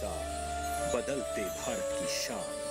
साथ बदलते भारत की शान।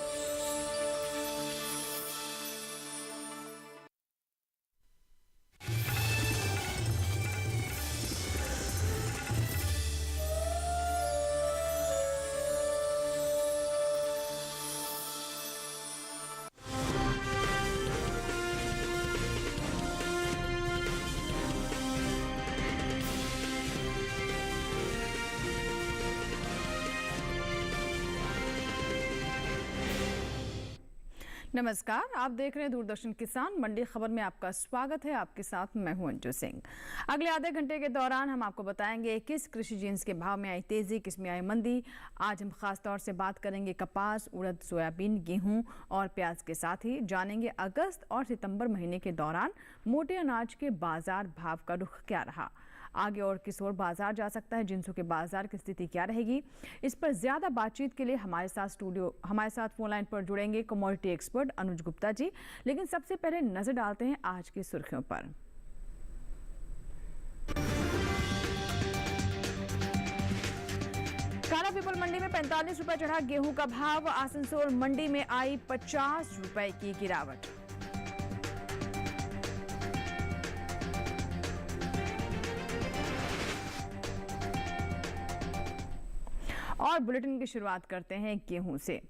नमस्कार, आप देख रहे हैं दूरदर्शन किसान मंडी खबर में आपका स्वागत है। आपके साथ मैं हूं अंजू सिंह। अगले आधे घंटे के दौरान हम आपको बताएंगे किस कृषि जिन्स के भाव में आई तेजी, किस में आई मंदी। आज हम खास तौर से बात करेंगे कपास, उड़द, सोयाबीन, गेहूं और प्याज के साथ ही जानेंगे अगस्त और सितंबर महीने के दौरान मोटे अनाज के बाजार भाव का रुख क्या रहा, आगे और किस ओर बाजार जा सकता है, जिन्सों के बाजार की स्थिति क्या रहेगी। इस पर ज्यादा बातचीत के लिए हमारे साथ फोन लाइन पर जुड़ेंगे कमोडिटी एक्सपर्ट अनुज गुप्ता जी। लेकिन सबसे पहले नजर डालते हैं आज की सुर्खियों पर। काला पीपल मंडी में 45 रुपए चढ़ा गेहूं का भाव। आसनसोल मंडी में आई 50 रुपए की गिरावट। और बुलेटिन की शुरुआत करते हैं गेहूं से।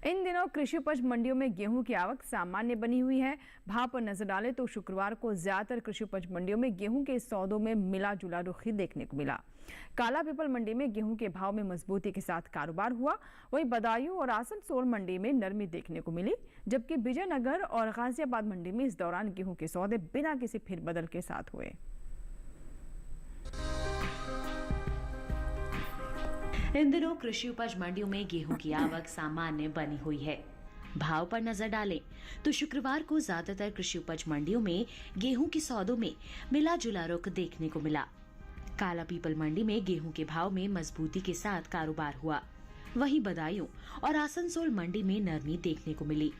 इन दिनों कृषि उपज मंडियों में गेहूं की आवक सामान्य बनी हुई है। भाव पर नजर डालें तो शुक्रवार को ज्यादातर कृषि उपज मंडियों में गेहूं के सौदों में मिला जुला रुख ही देखने को मिला। काला पीपल मंडी में गेहूं के भाव में मजबूती के साथ कारोबार हुआ। वहीं बदायूं और आसनसोल मंडी में नरमी देखने को मिली, जबकि विजयनगर और गाजियाबाद मंडी में इस दौरान गेहूं के सौदे बिना किसी फेरबदल के साथ हुए। इन दिनों कृषि उपज मंडियों में गेहूं की आवक सामान्य बनी हुई है। भाव पर नजर डालें तो शुक्रवार को ज्यादातर कृषि उपज मंडियों में गेहूं के सौदों में मिला जुला रुख देखने को मिला। काला पीपल मंडी में गेहूं के भाव में मजबूती के साथ कारोबार हुआ। वहीं बदायूं और आसनसोल मंडी में नरमी देखने को मिली,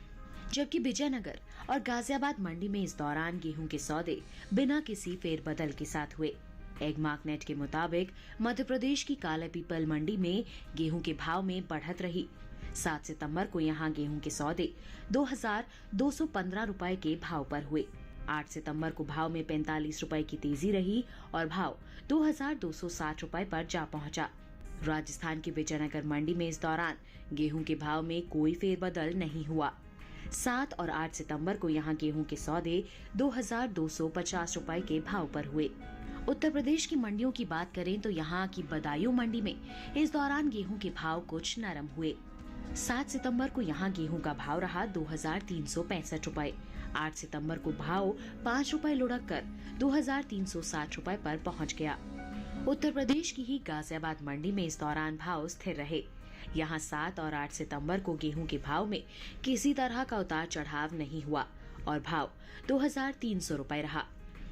जबकि विजयनगर और गाजियाबाद मंडी में इस दौरान गेहूं के सौदे बिना किसी फेरबदल के साथ हुए। एगमार्कनेट के मुताबिक मध्य प्रदेश की काला पीपल मंडी में गेहूं के भाव में बढ़त रही। 7 सितंबर को यहां गेहूं के सौदे 2215 रुपए के भाव पर हुए। 8 सितंबर को भाव में 45 रुपए की तेजी रही और भाव 2260 रुपए पर जा पहुंचा। राजस्थान की विजयनगर मंडी में इस दौरान गेहूं के भाव में कोई फेरबदल नहीं हुआ। 7 और 8 सितंबर को यहां गेहूं के सौदे 2250 रुपए के भाव पर हुए। उत्तर प्रदेश की मंडियों की बात करें तो यहां की बदायूं मंडी में इस दौरान गेहूं के भाव कुछ नरम हुए। 7 सितंबर को यहां गेहूं का भाव रहा 2365 रुपए। 8 सितंबर को भाव 5 रुपए लुढ़क कर 2360 रुपए पर पहुंच गया। उत्तर प्रदेश की ही गाजियाबाद मंडी में इस दौरान भाव स्थिर रहे। यहां 7 और 8 सितंबर को गेहूं के भाव में किसी तरह का उतार चढ़ाव नहीं हुआ और भाव 2300 रुपए रहा।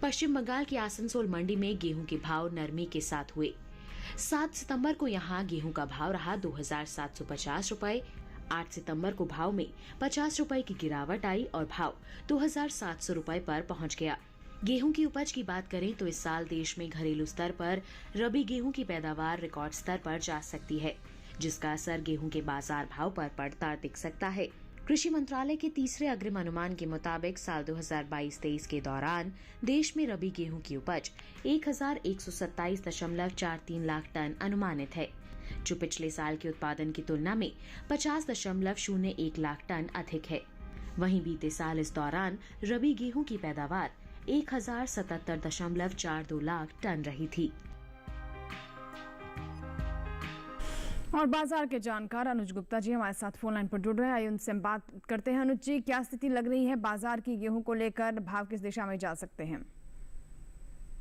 पश्चिम बंगाल की आसनसोल मंडी में गेहूं के भाव नरमी के साथ हुए। 7 सितंबर को यहां गेहूं का भाव रहा 2750 रुपए। 8 सितंबर को भाव में 50 रुपए की गिरावट आई और भाव 2700 रुपए पर पहुंच गया। गेहूं की उपज की बात करें तो इस साल देश में घरेलू स्तर पर रबी गेहूं की पैदावार रिकॉर्ड स्तर पर जा सकती है, जिसका असर गेहूं के बाजार भाव पर पड़ता दिख सकता है। कृषि मंत्रालय के तीसरे अग्रिम अनुमान के मुताबिक साल 2022-23 के दौरान देश में रबी गेहूं की उपज 1127.43 लाख टन अनुमानित है, जो पिछले साल के उत्पादन की तुलना में 50.01 लाख टन अधिक है। वहीं बीते साल इस दौरान रबी गेहूं की पैदावार 1077.42 लाख टन रही थी। और बाजार के जानकार अनुज गुप्ता जी हमारे साथ फोन लाइन पर जुड़ रहे हैं। आइए उनसे बात करते हैं। अनुज जी, क्या स्थिति लग रही है बाजार की गेहूं को लेकर? भाव किस दिशा में जा सकते हैं?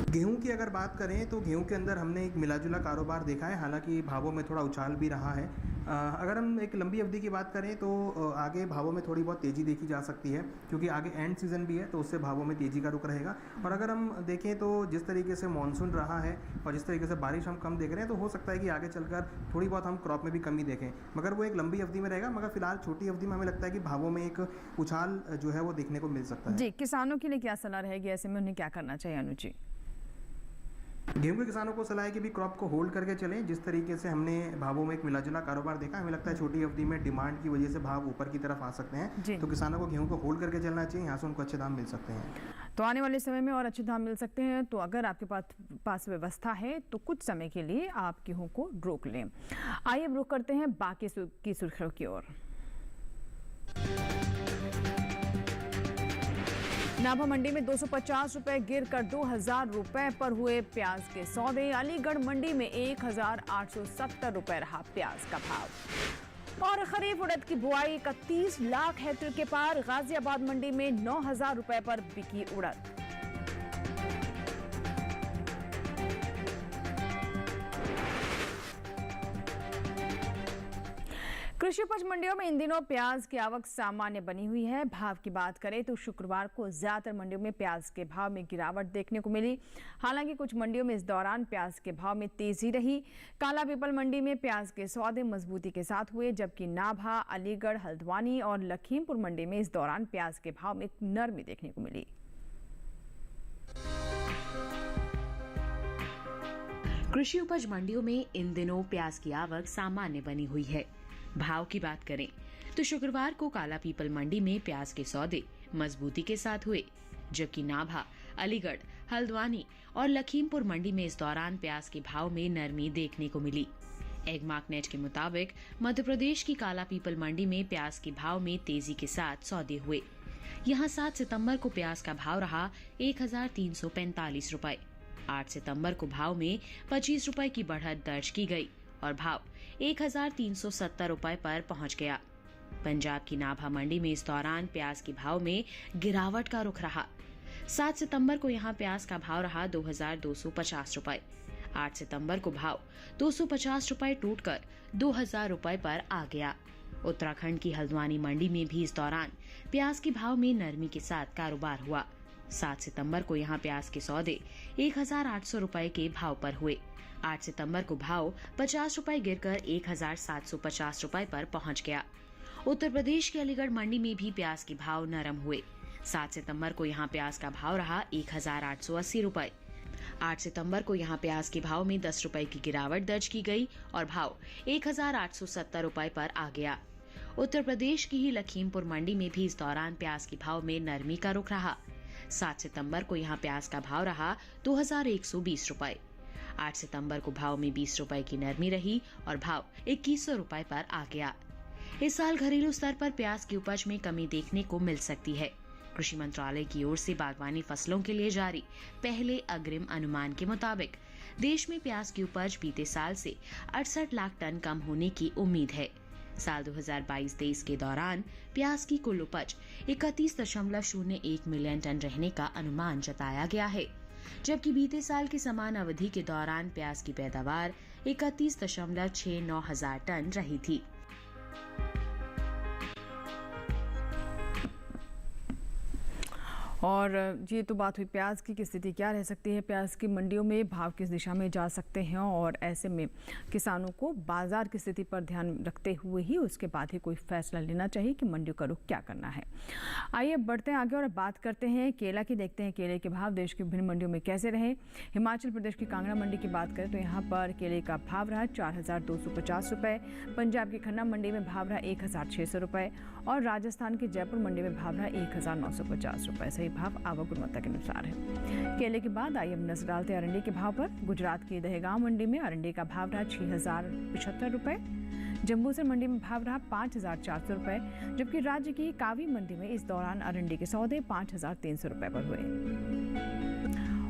गेहूं की अगर बात करें तो गेहूं के अंदर हमने एक मिलाजुला कारोबार देखा है, हालांकि भावों में थोड़ा उछाल भी रहा है। अगर हम एक लंबी अवधि की बात करें तो आगे भावों में थोड़ी बहुत तेज़ी देखी जा सकती है, क्योंकि आगे एंड सीज़न भी है तो उससे भावों में तेज़ी का रुख रहेगा। और अगर हम देखें तो जिस तरीके से मानसून रहा है और जिस तरीके से बारिश हम कम देख रहे हैं, तो हो सकता है कि आगे चलकर थोड़ी बहुत हम क्रॉप में भी कमी देखें, मगर वो एक लंबी अवधि में रहेगा। मगर फिलहाल छोटी अवधि में हमें लगता है कि भावों में एक उछाल जो है वो देखने को मिल सकता है। जी, किसानों के लिए क्या सलाह रहेगी ऐसे में, उन्हें क्या करना चाहिए अनुज जी? गेहूं के किसानों को सलाह है कि भी क्रॉप को होल्ड करके चलें। जिस तरीके से हमने भावों में एक मिलाजुला कारोबार देखा, हमें लगता है छोटी अवधि में डिमांड की वजह से भाव ऊपर की तरफ आ सकते हैं, तो किसानों को गेहूं को होल्ड करके चलना चाहिए, यहाँ से उनको अच्छे दाम मिल सकते हैं। तो आने वाले समय में और अच्छे दाम मिल सकते हैं। तो अगर आपके पास व्यवस्था है तो कुछ समय के लिए आप गेहूं को रोक लें। आइए रुख करते हैं बाकी की सुर्खियों की ओर। नाभा मंडी में 250 रुपए गिरकर 2000 रुपए पर हुए प्याज के सौदे। अलीगढ़ मंडी में 1870 रुपए रहा प्याज का भाव। और खरीफ उड़द की बुआई 31 लाख हेक्टेयर के पार। गाजियाबाद मंडी में 9000 रुपए पर बिकी उड़द। कृषि उपज मंडियों में इन दिनों प्याज की आवक सामान्य बनी हुई है। भाव की बात करें तो शुक्रवार को ज्यादातर मंडियों में प्याज के भाव में गिरावट देखने को मिली। हालांकि कुछ मंडियों में इस दौरान प्याज के भाव में तेजी रही। काला पीपल मंडी में प्याज के सौदे मजबूती के साथ हुए, जबकि नाभा, अलीगढ़, हल्द्वानी और लखीमपुर मंडी में इस दौरान प्याज के भाव में नरमी देखने को मिली। कृषि उपज मंडियों में इन दिनों प्याज की आवक सामान्य बनी हुई है। भाव की बात करें तो शुक्रवार को काला पीपल मंडी में प्याज के सौदे मजबूती के साथ हुए, जबकि नाभा, अलीगढ़, हल्द्वानी और लखीमपुर मंडी में इस दौरान प्याज के भाव में नरमी देखने को मिली। एगमार्कनेट के मुताबिक मध्य प्रदेश की काला पीपल मंडी में प्याज के भाव में तेजी के साथ सौदे हुए। यहां 7 सितंबर को प्याज का भाव रहा 1345 रुपए। 8 सितंबर को भाव में 25 रुपए की बढ़त दर्ज की गई और भाव 1370 रुपए पर पहुंच गया। पंजाब की नाभा मंडी में इस दौरान प्याज के भाव में गिरावट का रुख रहा। 7 सितंबर को यहां प्याज का भाव रहा 2250 रुपए। 8 सितंबर को भाव 250 रुपए टूटकर 2000 रुपए पर आ गया। उत्तराखंड की हल्द्वानी मंडी में भी इस दौरान प्याज के भाव में नरमी के साथ कारोबार हुआ। 7 सितंबर को यहां प्याज के सौदे 1800 रुपए के भाव पर हुए। 8 सितंबर को भाव 50 रुपए गिरकर 1750 रुपए पर पहुंच गया। उत्तर प्रदेश के अलीगढ़ मंडी में भी प्याज के भाव नरम हुए। 7 सितंबर को यहां प्याज का भाव रहा 1880 रुपए। 8 सितंबर को यहां प्याज के भाव में 10 रुपए की गिरावट दर्ज की गई और भाव 1870 रुपए पर आ गया। उत्तर प्रदेश की ही लखीमपुर मंडी में भी इस दौरान प्याज के भाव में नरमी का रुख रहा। 7 सितंबर को यहां प्याज का भाव रहा 2120 रुपए। 8 सितंबर को भाव में 20 रुपए की नरमी रही और भाव 2100 रुपए पर आ गया। इस साल घरेलू स्तर पर प्याज की उपज में कमी देखने को मिल सकती है। कृषि मंत्रालय की ओर से बागवानी फसलों के लिए जारी पहले अग्रिम अनुमान के मुताबिक देश में प्याज की उपज बीते साल से 68 लाख टन कम होने की उम्मीद है। साल 2022-23 के दौरान प्याज की कुल उपज 31.01 मिलियन टन रहने का अनुमान जताया गया है, जबकि बीते साल की समान अवधि के दौरान प्याज की पैदावार 31.69 हजार टन रही थी। और ये तो बात हुई प्याज की स्थिति क्या रह सकती है, प्याज की मंडियों में भाव किस दिशा में जा सकते हैं और ऐसे में किसानों को बाजार की स्थिति पर ध्यान रखते हुए ही उसके बाद ही कोई फैसला लेना चाहिए कि मंडियों का रुख क्या करना है। आइए बढ़ते हैं आगे और बात करते हैं केला की। देखते हैं केले के भाव देश की विभिन्न मंडियों में कैसे रहे। हिमाचल प्रदेश की कांगड़ा मंडी की बात करें तो यहाँ पर केले का भाव रहा 4250 रुपये। पंजाब की खन्ना मंडी में भाव रहा 1600 रुपये और राजस्थान की जयपुर मंडी में भाव रहा 1950 रुपये। सही भाव आवक गुणवत्ता के अनुसार है। केले के बाद आइए हम नजर डालते हैं अरंडी के भाव पर। गुजरात की दहेगांव मंडी में अरंडी का भाव रहा 6075 रुपये। जम्बूसर मंडी में भाव रहा 5400 रुपये, जबकि राज्य की कावी मंडी में इस दौरान अरंडी के सौदे 5300 रुपये पर हुए।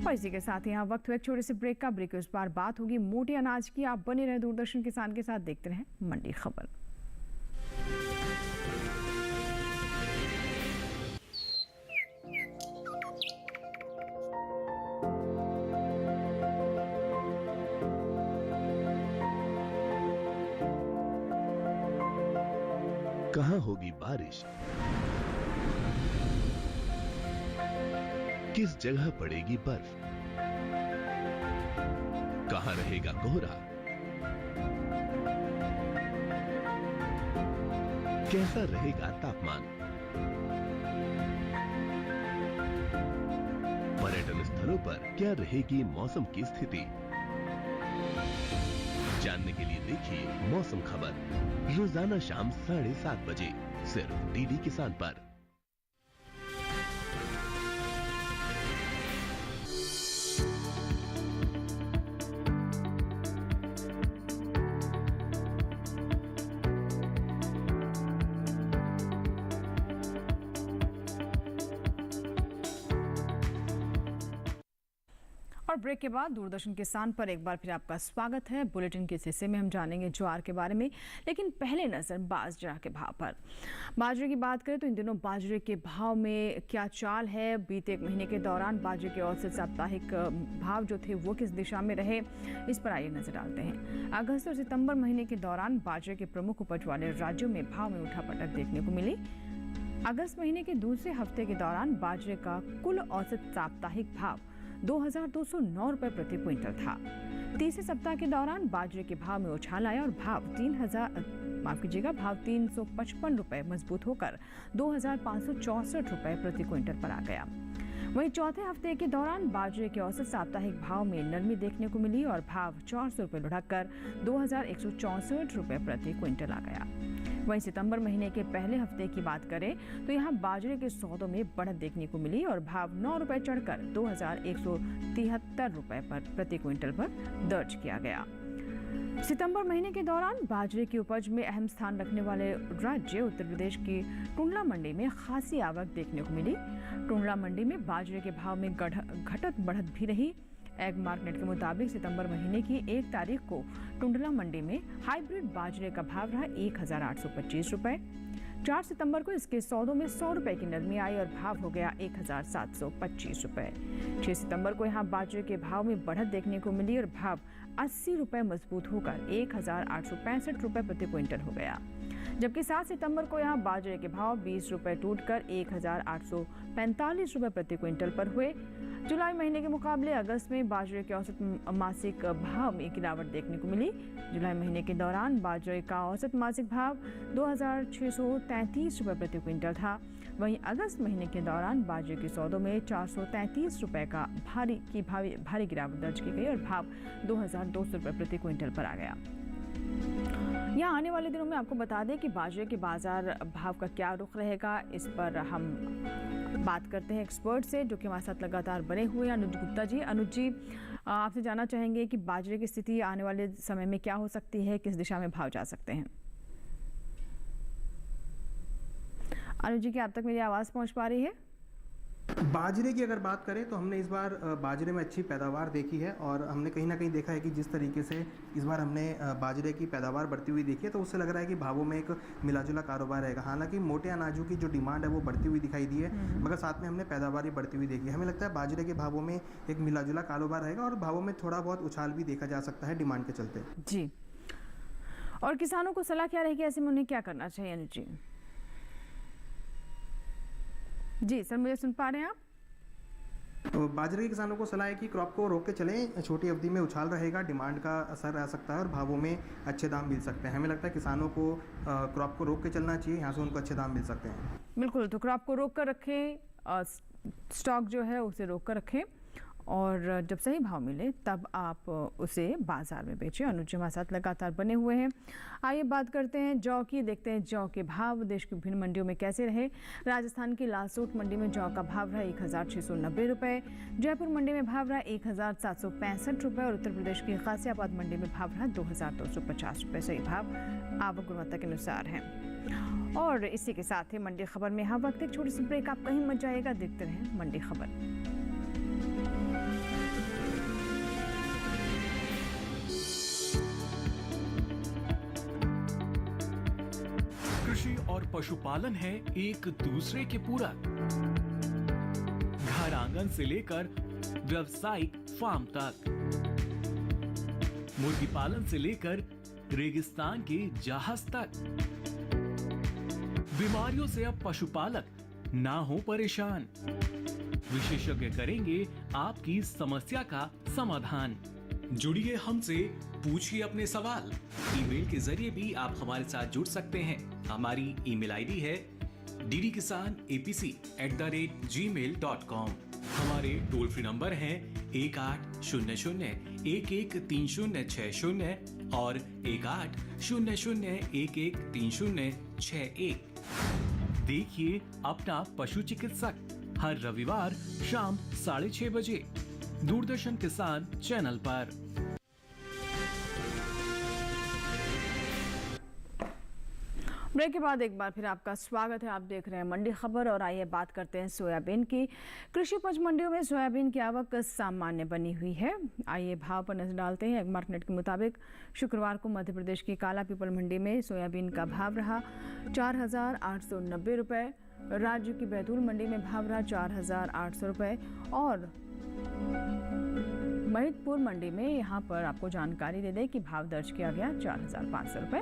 और इसी के साथ यहाँ वक्त हुआ एक छोटे से ब्रेक का। ब्रेक के उस पार बात होगी मोटे अनाज की। आप बने रहे दूरदर्शन किसान के साथ, देखते रहें मंडी खबर। कहां होगी बारिश, किस जगह पड़ेगी बर्फ, कहां रहेगा कोहरा, कैसा रहेगा तापमान। पर्यटन स्थलों स्थानों पर क्या रहेगी मौसम की स्थिति। जानने के लिए देखिए मौसम खबर रोजाना शाम 7:30 बजे सिर्फ डीडी किसान पर। और ब्रेक के बाद दूरदर्शन किसान पर एक बार फिर आपका स्वागत है। बुलेटिन के इस हिस्से में हम जानेंगे ज्वार के बारे में, लेकिन पहले नजर बाजरा के भाव पर। बाजरे की बात करें तो इन दिनों बाजरे के भाव में क्या चाल है। बीते एक महीने के दौरान बाजरे के औसत साप्ताहिक भाव जो थे वो किस दिशा में रहे, इस पर आइए नजर डालते हैं। अगस्त और सितंबर महीने के दौरान बाजरे के प्रमुख उपज वाले राज्यों में भाव में उठापटक देखने को मिली। अगस्त महीने के दूसरे हफ्ते के दौरान बाजरे का कुल औसत साप्ताहिक भाव 2,209 रुपए प्रति क्विंटल था। तीसरे सप्ताह के दौरान बाजरे के भाव में उछाल आया और भाव 355 रुपए मजबूत होकर 2,564 रुपए प्रति क्विंटल पर आ गया। वहीं चौथे हफ्ते के दौरान बाजरे के औसत साप्ताहिक भाव में नरमी देखने को मिली और भाव 400 रुपए लुढ़ककर 2,164 रुपए प्रति क्विंटल आ गया। वहीं सितंबर महीने के पहले हफ्ते की बात करें तो यहां बाजरे के सौदों में बढ़त देखने को मिली और भाव 9 रुपए चढ़कर 2,173 रुपए पर प्रति क्विंटल पर दर्ज किया गया। सितंबर महीने के दौरान बाजरे की उपज में अहम स्थान रखने वाले राज्य उत्तर प्रदेश की टुंडला मंडी में खासी आवक देखने को मिली। टुंडला मंडी में बाजरे के भाव में घटत बढ़त भी रही। एग मार्केट के मुताबिक सितंबर महीने की 1 तारीख को टुंडला मंडी में हाइब्रिड बाजरे का भाव रहा 1,825 रुपए। 4 सितंबर को इसके सौदों में 100 रुपए की नरमी आई और भाव हो गया 1,725 रुपए। 6 सितंबर को यहां बाजरे के भाव में बढ़त देखने को मिली और भाव 80 रुपए मजबूत होकर 1,865 रुपए प्रति क्विंटल हो गया। जबकि 7 सितंबर को यहां बाजरे के भाव 20 रुपए टूटकर 1,845 रुपए प्रति क्विंटल पर हुए। जुलाई महीने के मुकाबले अगस्त में बाजरे के औसत मासिक भाव में गिरावट देखने को मिली। जुलाई महीने के दौरान बाजरे का औसत मासिक भाव 2,633 रुपए प्रति क्विंटल था। वहीं अगस्त महीने के दौरान बाजरे के सौदों में 433 रुपए का भारी गिरावट दर्ज की गई और भाव 2,200 रुपए प्रति क्विंटल पर आ गया। यहाँ आने वाले दिनों में आपको बता दें कि बाजरे के बाजार भाव का क्या रुख रहेगा, इस पर हम बात करते हैं एक्सपर्ट से जो कि हमारे साथ लगातार बने हुए हैं। अनुज गुप्ता जी, अनुज जी आपसे जानना चाहेंगे कि बाजरे की स्थिति आने वाले समय में क्या हो सकती है, किस दिशा में भाव जा सकते हैं। अनुज जी, क्या आप तक मेरी आवाज़ पहुंच पा रही है? बाजरे की अगर बात करें तो हमने इस बार बाजरे में अच्छी पैदावार देखी है और हमने कहीं ना कहीं देखा है कि जिस तरीके से इस बार हमने बाजरे की पैदावार बढ़ती हुई देखी है तो उससे लग रहा है कि भावों में एक मिलाजुला कारोबार रहेगा। हालांकि मोटे अनाजों की जो डिमांड है वो बढ़ती हुई दिखाई दी है, मगर साथ में हमने पैदावार भी बढ़ती हुई देखी है। हमें लगता है बाजरे के भावों में एक मिलाजुला कारोबार रहेगा और भावों में थोड़ा बहुत उछाल भी देखा जा सकता है डिमांड के चलते। जी, और किसानों को सलाह क्या रहेगी, ऐसे में उन्हें क्या करना चाहिए अनुज जी? जी सर, मुझे सुन पा रहे हैं आप? तो बाजरे के किसानों को सलाह है कि क्रॉप को रोक के चलें, छोटी अवधि में उछाल रहेगा, डिमांड का असर रह सकता है और भावों में अच्छे दाम मिल सकते हैं। हमें लगता है किसानों को क्रॉप को रोक के चलना चाहिए, यहाँ से उनको अच्छे दाम मिल सकते हैं। बिल्कुल, तो क्रॉप को रोक कर रखें, स्टॉक जो है उसे रोक कर रखें और जब सही भाव मिले तब आप उसे बाजार में बेचें। अनुज जी हमारे साथ लगातार बने हुए हैं। आइए बात करते हैं जौ की, देखते हैं जौ के भाव देश की विभिन्न मंडियों में कैसे रहे। राजस्थान की लालसोट मंडी में जौ का भाव रहा 1,690 रुपये, जयपुर मंडी में भाव रहा 1,765 रुपये और उत्तर प्रदेश की गाजियाबाद मंडी में भाव रहा 2,250 रुपये। सही भाव आवक गुणवत्ता के अनुसार हैं। और इसी के साथ ही मंडी खबर में यहाँ वक्त एक छोटी सी ब्रेक, आप कहीं मत जाइएगा, देखते रहें मंडी खबर। कृषि और पशुपालन है एक दूसरे के पूरक। घर आंगन से लेकर व्यावसायिक फार्म तक, मुर्गी पालन से लेकर रेगिस्तान के जहाज तक, बीमारियों से अब पशुपालक ना हो परेशान। विशेषज्ञ करेंगे आपकी समस्या का समाधान। जुड़िए हमसे, पूछिए अपने सवाल। ईमेल के जरिए भी आप हमारे साथ जुड़ सकते हैं। हमारी ईमेल आईडी है ddkisanapc@gmail.com। हमारे टोल फ्री नंबर हैं 1800-113060 और 1800-113061। देखिए अपना पशु चिकित्सक हर रविवार शाम 6:30 बजे दूरदर्शन किसान चैनल पर। ब्रेक के बाद एक बार फिर आपका स्वागत है। आप देख रहे हैं मंडी खबर और आइए बात करते हैं सोयाबीन की। कृषि उपज मंडियों में सोयाबीन की आवक सामान्य बनी हुई है। आइए भाव पर नजर डालते हैं। एगमार्कनेट के मुताबिक शुक्रवार को मध्य प्रदेश की काला पीपल मंडी में सोयाबीन का भाव रहा 4,890 रुपये। राज्य की बैतूल मंडी में भाव रहा 4,800 रुपये और महिदपुर मंडी में यहाँ पर आपको जानकारी दे दें कि भाव दर्ज किया गया 4,500 रुपये।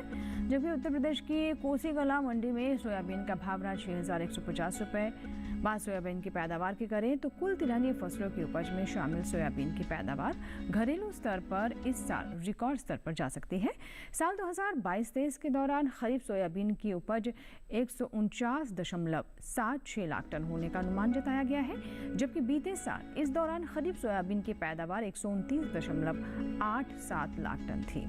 जबकि उत्तर प्रदेश की कोसीगला मंडी में सोयाबीन का भाव रहा 6,150 रुपये। बात सोयाबीन की पैदावार की करें तो कुल तिलहनी फसलों की उपज में शामिल सोयाबीन की पैदावार घरेलू स्तर पर इस साल रिकॉर्ड स्तर पर जा सकती है। साल 2022-23 के दौरान खरीफ सोयाबीन की उपज 149.76 लाख टन होने का अनुमान जताया गया है, जबकि बीते साल इस दौरान खरीफ सोयाबीन की पैदावार 129.87 लाख टन थी।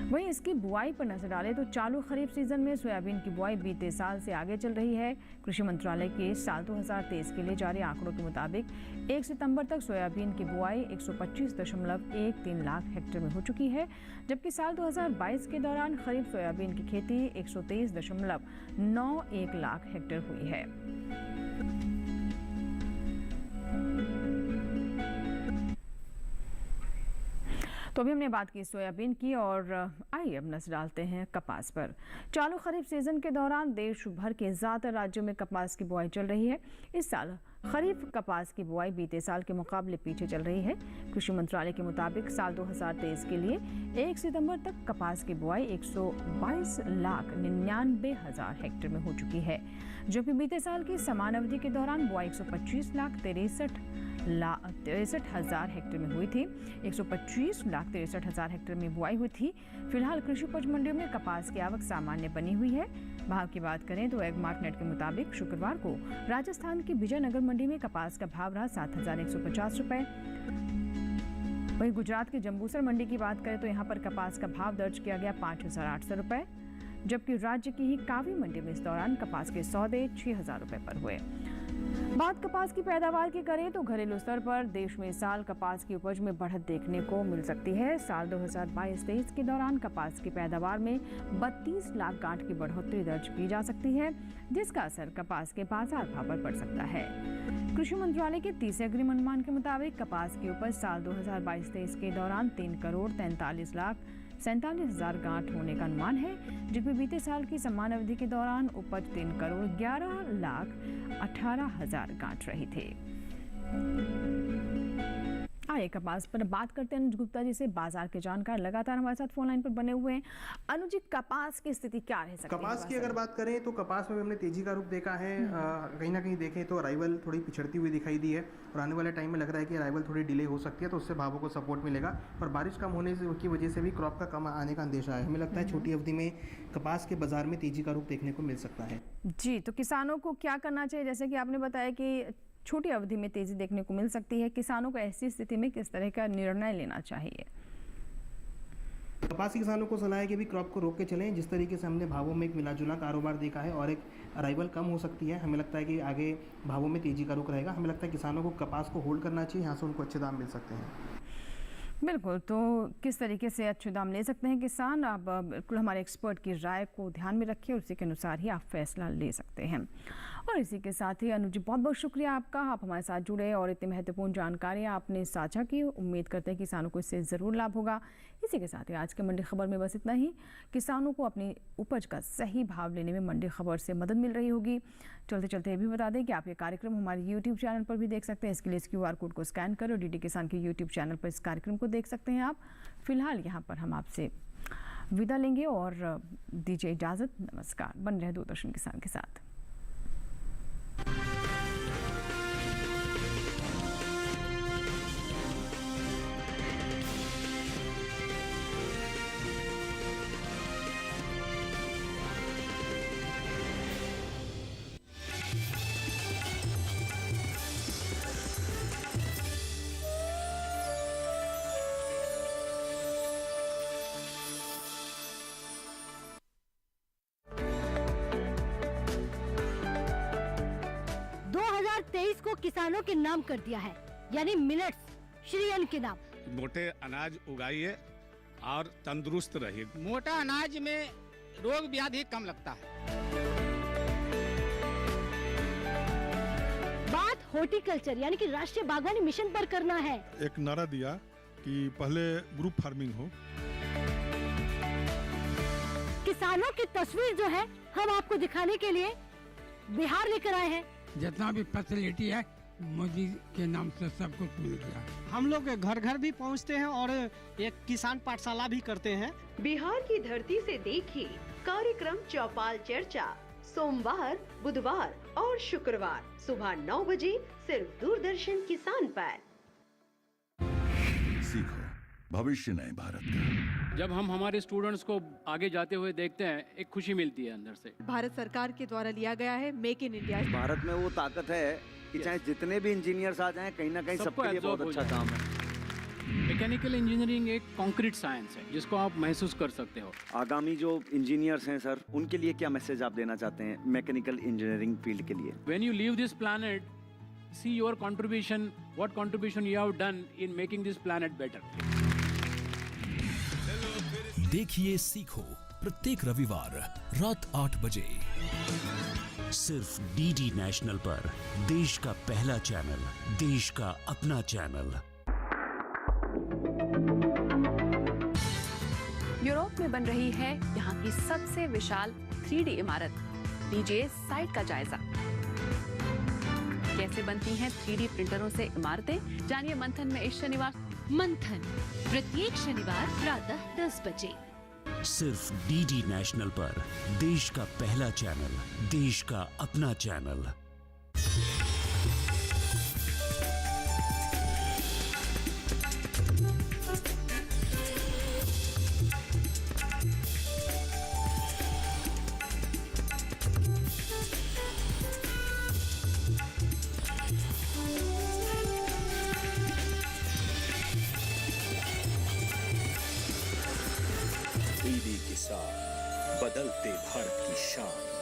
वहीं इसकी बुआई पर नजर डालें तो चालू खरीफ सीजन में सोयाबीन की बुआई बीते साल से आगे चल रही है। कृषि मंत्रालय के साल 2023 के लिए जारी आंकड़ों के मुताबिक 1 सितंबर तक सोयाबीन की बुआई 125.13 लाख हेक्टेयर में हो चुकी है, जबकि साल 2022 के दौरान खरीफ सोयाबीन की खेती 123.91 लाख हेक्टेयर हुई है। तो अभी हमने बात की सोयाबीन की और आइए अब नजर डालते हैं कपास पर। चालू खरीफ सीजन के दौरान देश भर के ज़्यादातर राज्यों में कपास की बुआई चल रही है। इस साल खरीफ कपास की बुआई बीते साल के मुकाबले पीछे चल रही है। कृषि मंत्रालय के मुताबिक साल 2023 के लिए 1 सितंबर तक कपास की बुआई 122,99,000 हेक्टेयर में हो चुकी है, जबकि बीते साल की समान अवधि के दौरान बुआई 125,63,000 हेक्टेयर में हुई थी। 125,63,000 हेक्टेयर में बुआई हुई थी। फिलहाल कृषि उपज मंडियों में कपास की आवक सामान्य बनी हुई है। भाव की बात करें तो एगमार्कनेट के मुताबिक शुक्रवार को राजस्थान की विजयनगर मंडी में कपास का भाव रहा 7,150 रुपये। वहीं गुजरात की जंबूसर मंडी की बात करें तो यहाँ पर कपास का भाव दर्ज किया गया 5,800 रुपये, जबकि राज्य की ही कावी मंडी में इस दौरान कपास के सौदे 6,000 रुपये पर हुए। बात कपास की पैदावार की करें तो घरेलू स्तर पर देश में इस साल कपास की उपज में बढ़त देखने को मिल सकती है। साल 2022-23 के दौरान कपास की पैदावार में 32 लाख गांठ की बढ़ोतरी दर्ज की जा सकती है, जिसका असर कपास के बाजार भाव पर पड़ सकता है। कृषि मंत्रालय के तीसरे अग्रिम अनुमान के मुताबिक कपास की उपज साल 2022-23 के दौरान 3,43,47,000 गांठ होने का अनुमान है, जबकि बीते साल की समान अवधि के दौरान उपज 3,11,18,000 गांठ रही थी। आइए कपास पर बात करते हैं अनुज गुप्ता जी से, बाजार के जानकार लगातार हमारे साथ फोन लाइन पर बने हुए हैं। अनुज जी, कपास की स्थिति क्या रह सकती है? कपास की अगर बात करें तो कपास में भी हमने तेजी का रुख देखा है। कहीं ना कहीं देखें तो अराइवल थोड़ी पिछड़ती हुई दिखाई दी है और आने वाले टाइम में लग रहा है कि अराइवल थोड़ी डिले हो सकती है, तो उससे भावों को सपोर्ट मिलेगा। और बारिश कम होने की वजह से भी क्रॉप का कम आने का अंदेशा है। हमें लगता है छोटी अवधि में कपास के बाजार में तेजी का रुख देखने को मिल सकता है। जी, तो किसानों को क्या करना चाहिए? जैसे कि आपने बताया कि छोटी अवधि में तेजी देखने को मिल सकती है, किसानों को ऐसी स्थिति में किस तरह का निर्णय लेना चाहिए? कपासी किसानों को सलाह है कि भी क्रॉप को रोक के चलें। जिस तरीके से हमने भावों में एक मिलाजुला कारोबार देखा है और एक अराइवल कम हो सकती है, हमें लगता है कि आगे भावों में तेजी का रुख रहेगा। हमें लगता है किसानों को कपास को होल्ड करना चाहिए, यहाँ से उनको अच्छे दाम मिल सकते हैं। बिल्कुल, तो किस तरीके से अच्छे दाम ले सकते हैं किसान? आप बिल्कुल हमारे एक्सपर्ट की राय को ध्यान में रखिए और उसी के अनुसार ही आप फैसला ले सकते हैं। और इसी के साथ ही अनुज जी, बहुत बहुत शुक्रिया आपका, आप हमारे साथ जुड़े और इतनी महत्वपूर्ण जानकारियाँ आपने साझा की। उम्मीद करते हैं किसानों को इससे ज़रूर लाभ होगा। इसी के साथ ही आज के मंडी खबर में बस इतना ही। किसानों को अपनी उपज का सही भाव लेने में मंडी खबर से मदद मिल रही होगी। चलते चलते ये भी बता दें कि आप ये कार्यक्रम हमारे YouTube चैनल पर भी देख सकते हैं। इसके लिए इस QR कोड को स्कैन करें और DD किसान के YouTube चैनल पर इस कार्यक्रम को देख सकते हैं आप। फिलहाल यहाँ पर हम आपसे विदा लेंगे और दीजिए इजाज़त। नमस्कार, बन रहे दूरदर्शन किसान के साथ। 2023 को किसानों के नाम कर दिया है, यानी मिलेट्स श्री अन्न के नाम। मोटे अनाज उगाइए और तंदुरुस्त रहिए। मोटा अनाज में रोग व्याधि कम लगता है। बात हॉर्टिकल्चर यानी कि राष्ट्रीय बागवानी मिशन पर करना है। एक नारा दिया कि पहले ग्रुप फार्मिंग हो। किसानों की तस्वीर जो है हम आपको दिखाने के लिए बिहार लेकर आए हैं। जितना भी फैसिलिटी है मोदी के नाम से सब कुछ मिल गया। हम लोग घर घर भी पहुंचते हैं और एक किसान पाठशाला भी करते हैं। बिहार की धरती से देखिए कार्यक्रम चौपाल चर्चा सोमवार, बुधवार और शुक्रवार सुबह 9 बजे सिर्फ दूरदर्शन किसान पर। सीखो भविष्य नए भारत का। जब हम हमारे स्टूडेंट्स को आगे जाते हुए देखते हैं, एक खुशी मिलती है अंदर से। भारत सरकार के द्वारा लिया गया है मेक इन इंडिया। भारत में वो ताकत है कि चाहे जितने भी इंजीनियर्स आ जाएं, कहीं ना कहीं सबके लिए बहुत अच्छा काम है। मैकेनिकल इंजीनियरिंग एक कंक्रीट साइंस है जिसको आप महसूस कर सकते हो। आगामी जो इंजीनियर्स हैं सर, उनके लिए क्या मैसेज आप देना चाहते हैं मैकेनिकल इंजीनियरिंग फील्ड के लिए? When you leave this planet, see your contribution, what contribution you have done in making this planet better. देखिए सीखो प्रत्येक रविवार रात 8 बजे सिर्फ डीडी नेशनल पर, देश का पहला चैनल, देश का अपना चैनल। यूरोप में बन रही है यहाँ की सबसे विशाल 3D इमारत। लीजिए साइट का जायजा। कैसे बनती हैं 3D प्रिंटरों से इमारतें, जानिए मंथन में इस शनिवार। मंथन प्रत्येक शनिवार प्रातः 10 बजे सिर्फ डीडी नेशनल पर, देश का पहला चैनल, देश का अपना चैनल। डीडी किसान, बदलते भारत की शान।